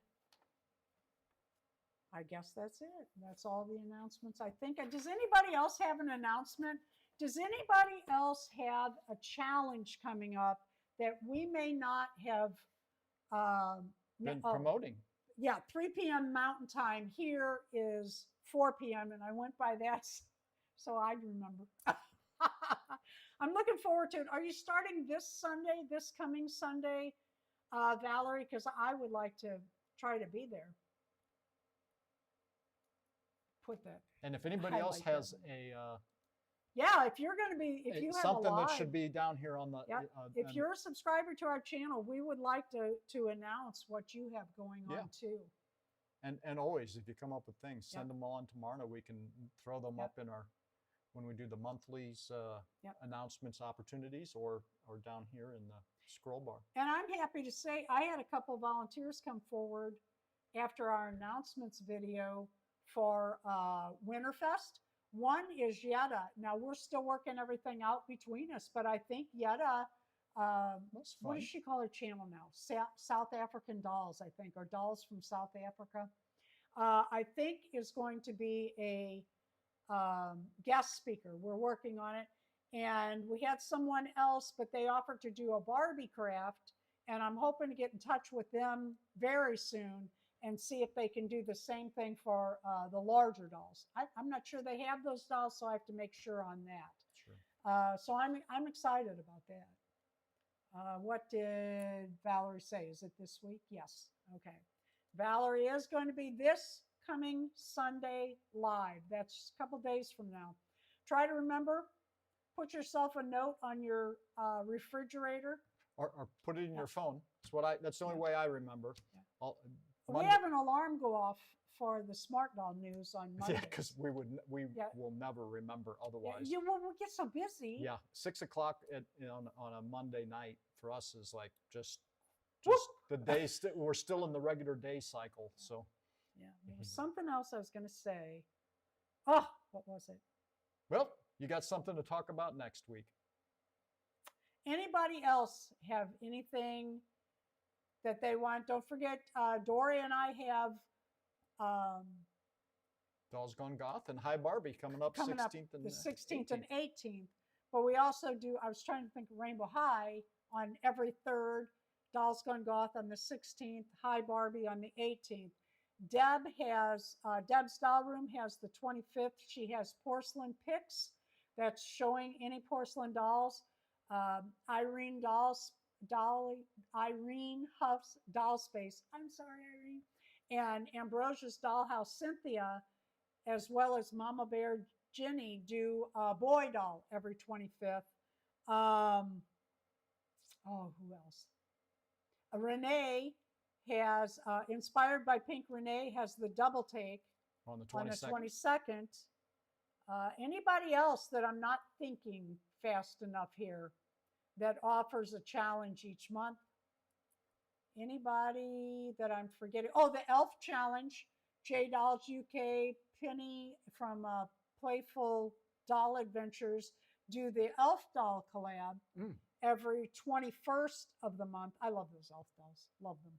I guess that's it. That's all the announcements, I think. Does anybody else have an announcement? Does anybody else have a challenge coming up that we may not have Been promoting. Yeah, 3 p.m. Mountain Time. Here is 4 p.m. and I went by that so I'd remember. I'm looking forward to it. Are you starting this coming Sunday, Valerie? Because I would like to try to be there. Put that. And if anybody else highlight has that. a If you're going to be, if you have something a live, that should be down here on the, if you're a subscriber to our channel, we would like to announce what you have going on too. and always, if you come up with things, send them on to Marna. We can throw them up in our, when we do the monthlies announcements opportunities, or down here in the scroll bar. And I'm happy to say I had a couple of volunteers come forward after our announcements video for Winterfest. One is Yetta. Now we're still working everything out between us, but I think Yetta, what does she call her channel now? South African Dolls, I think, or Dolls from South Africa. I think is going to be a guest speaker. We're working on it. And we had someone else, but they offered to do a Barbie craft. And I'm hoping to get in touch with them very soon and see if they can do the same thing for the larger dolls. I'm not sure they have those dolls, so I have to make sure on that. Sure. So I'm excited about that. What did Valerie say? Is it this week? Yes. Okay. Valerie is going to be this coming Sunday live. That's a couple days from now. Try to remember, put yourself a note on your refrigerator. Or put it in your phone. That's the only way I remember. Yeah. Monday. We have an alarm go off for the Smart Doll news on Monday. Yeah, because we will never remember otherwise. We get so busy. Yeah, 6 o'clock on a Monday night for us is like just Whoop. the day. We're still in the regular day cycle. So yeah, there was something else I was going to say. Oh, what was it? Well, you got something to talk about next week. Anybody else have anything that they want? Don't forget, Dory and I have Dolls Gone Goth and Hi Barbie coming up 16th and the 16th and 18th. But we also do, I was trying to think of Rainbow High on every 3rd, Dolls Gone Goth on the 16th, Hi Barbie on the 18th. Deb's Doll Room has the 25th. She has porcelain picks that's showing any porcelain dolls. Irene Dolls Dolly, Irene Huff's Doll Space. I'm sorry, Irene. And Ambrosia's Dollhouse, Cynthia, as well as Mama Bear Ginny, do a boy doll every 25th. Oh, who else? Renee has, inspired by Pink Renee, has the double take On the on the 22nd. 22nd. Anybody else that I'm not thinking fast enough here that offers a challenge each month? Anybody that I'm forgetting? Oh, the Elf Challenge, J Dolls UK, Penny from Playful Doll Adventures do the Elf Doll collab every 21st of the month. I love those Elf dolls. Love them.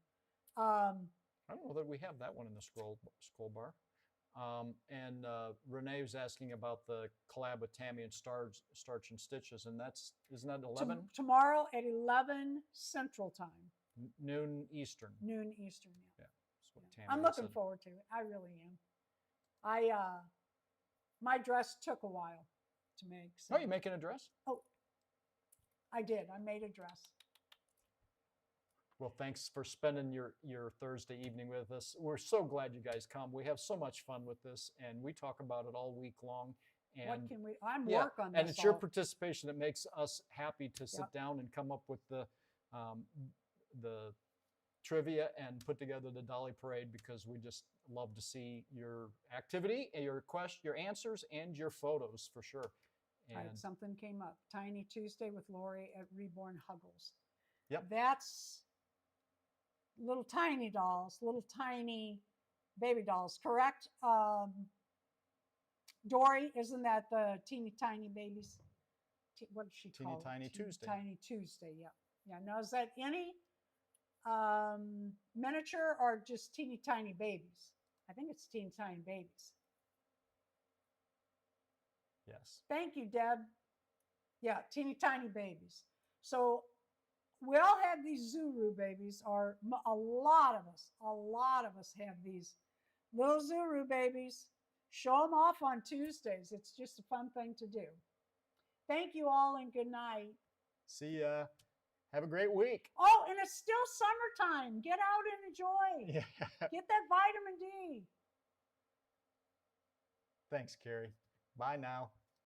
I don't know that we have that one in the scroll bar. And Renee was asking about the collab with Tammy and Starch and Stitches, and isn't that 11? Tomorrow at 11 Central Time. Noon Eastern. Noon Eastern, yeah. That's what Tammy I'm had looking said. forward to it. I really am. My dress took a while to make. So. Oh, you making a dress? Oh, I did. I made a dress. Well, thanks for spending your Thursday evening with us. We're so glad you guys come. We have so much fun with this, and we talk about it all week long. And what can we? I'm work on this. And it's your participation that makes us happy to sit down and come up with the trivia and put together the Dolly Parade, because we just love to see your activity, your answers, and your photos for sure. And all right, something came up. Tiny Tuesday with Lori at Reborn Huggles. Yep. That's little tiny dolls, little tiny baby dolls, correct? Dory, isn't that the teeny tiny babies? What did she call it? Tiny Tuesday. Tiny Tuesday, yeah. Yeah, now is that any miniature or just teeny tiny babies? I think it's teeny tiny babies. Yes. Thank you, Deb. Yeah, teeny tiny babies. So we all have these Zuru babies, or a lot of us have these little Zuru babies. Show them off on Tuesdays. It's just a fun thing to do. Thank you all and good night. See ya. Have a great week. Oh, and it's still summertime. Get out and enjoy. Yeah. Get that vitamin D. Thanks, Carrie. Bye now.